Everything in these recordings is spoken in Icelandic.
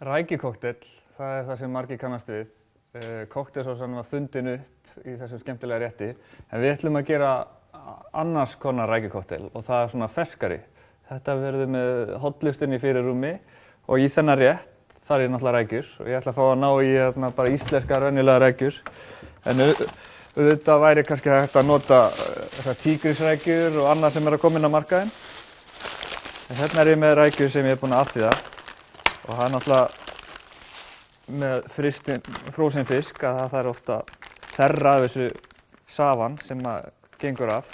Rækjukokteil, það það sem margir kannast við. Kokteilsósan var fundin upp í þessum skemmtilega rétti. En við ætlum að gera annars konar rækjukokteil og það svona ferskari. Þetta verður með hollustunni í fyrirrúmi og í þennan rétt þar náttúrulega rækjur. Og ég ætla að fá að ná í bara íslenskar venjulegar rækjur. En auðvitað væri kannski hægt að nota tígrisrækjur og annað sem að koma inn á markaðinn. En hérna ég með rækjur sem ég búinn að afþvíða. Og það náttúrulega með frósinn fisk að það þarf ofta að þerra af þessu safan sem gengur af.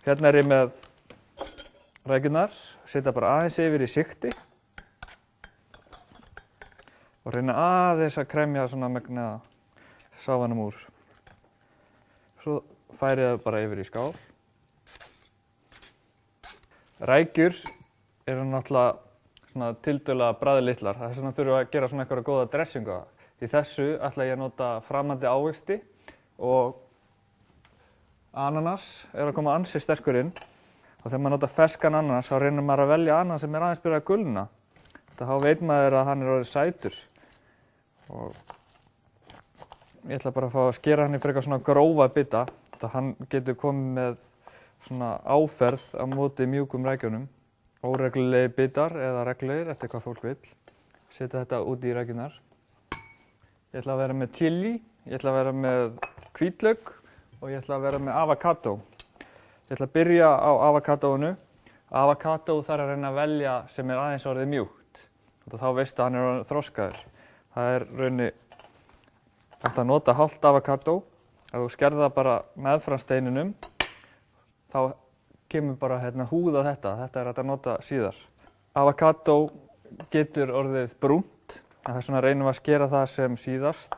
Hérna ég með rækjurnar, setja bara aðeins yfir í sigti og reyna aðeins að kremja svona megna safanum úr. Svo færi það bara yfir í skál. Rækjur eru náttúrulega tiltölulega bragðlitlar. Það þess vegna þurfum við að gera svona einhverja góða dressingu. Í þessu ætla ég að nota framandi ávexti og ananas að koma ansi sterkur inn. Og þegar maður notar ferskan ananas þá reynir maður að velja ananas sem aðeins byrjað að gulna. Þá veit maður að hann orðið sætur. Og ég ætla bara að fá að skera hann í frekar svona grófa bita. Hann getur komið með svona áferð á móti mjúkum rækjunum. Óreglulegi bitar eða reglulegir, eftir hvað fólk vill. Setja þetta út í rækjurnar. Ég ætla að vera með chili, ég ætla að vera með hvítlauk og ég ætla að vera með avocado. Ég ætla að byrja á avocadóinu. Avocado þarf að reyna að velja sem aðeins orðið mjúkt. Þá veistu að hann orðinn þroskaður. Það rauninni hægt að nota hálft avocado. Ef þú skerðir það bara meðfram steininum, þá kemur bara húð á þetta. Þetta hægt að nota síðar. Avocado getur orðið brúnt, en þess vegna reynum við að skera það sem síðast.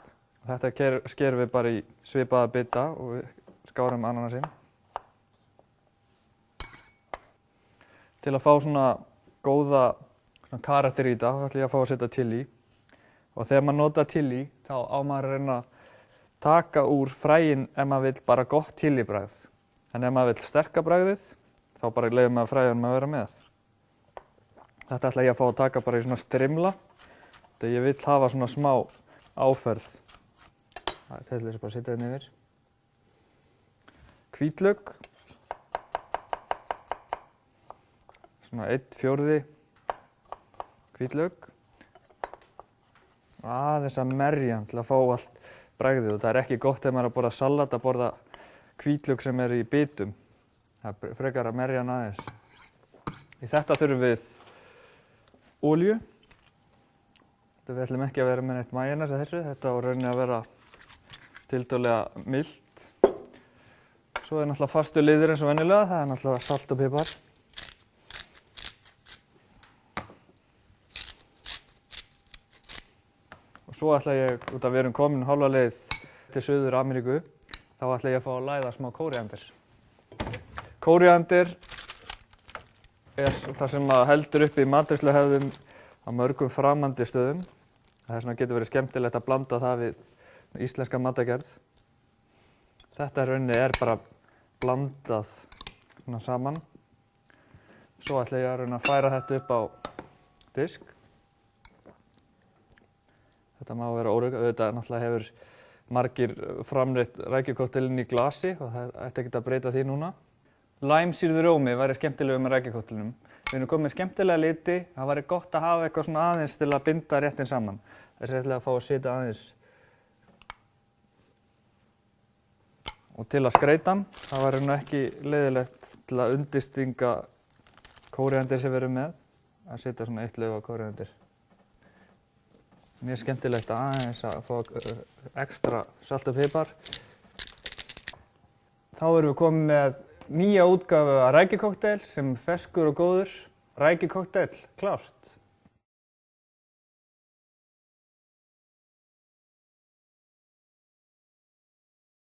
Þetta skerum við bara í svipaða bita og við skárum ananasinn. Til að fá svona góða karakter í þetta, þá ætla ég að fá að setja chili. Og þegar maður notar chili, þá á maður að reyna að taka úr fræin ef maður vill bara gott chilibragð. En ef maður vill sterka bragðið, þá bara leyfir maður fræjunum að vera með. Þetta ætla ég að fá að taka bara í svona strimla. Þegar ég vill hafa svona smá áferð. Þetta ætla ég bara að setja hérna yfir. Hvítlauk. Svona 1/4 hvítlauk. Aðeins að merja til að fá allt bragðið. Og það er ekki gott ef maður er að borða salat að borða hvítlauk sem í bitum. Það frekar að merja hann aðeins. Í þetta þurfum við olíu. Við ætlum ekki að vera með neitt majónes að þessu. Þetta á rauninni að vera tiltölulega milt. Svo náttúrulega fastur liður eins og venjulega. Það náttúrulega salt og pipar. Og svo ætla ég, út af við erum komin hálfa leið til Suður Ameríku, þá ætla ég að fá að læða smá kóríander. Kóríander það sem heldur upp í matreiðsluhefðum á mörgum framandi stöðum. Þess vegna getur verið skemmtilegt að blanda það við íslenska matagerð. Þetta rauninni bara blandað saman. Svo ætla ég að reyna að færa þetta upp á disk. Þetta má vera óregla. Auðvitað náttúrulega hefur margir framreitt rækjukokteilinn í glasi og það ætti ekki að breyta því núna. Læmsýrður rjómi væri skemmtilegur með rækjukokteilnum. Við erum komið með skemmtilega liti. Það væri gott að hafa eitthvað svona aðeins til að binda réttinn saman. Þess ætla ég að fá að setja aðeins. Og til að skreyta hann, það væri nú ekki leiðilegt til að undirstinga kóríander sem við erum með. Að setja svona 1 lauf af kóríander. Mér skemmtilegt aðeins að fá ekstra salt og pipar. Þá erum við komið með nýja útgáfu af rækjukokteil sem ferskur og góður. Rækjukokteil, klárt.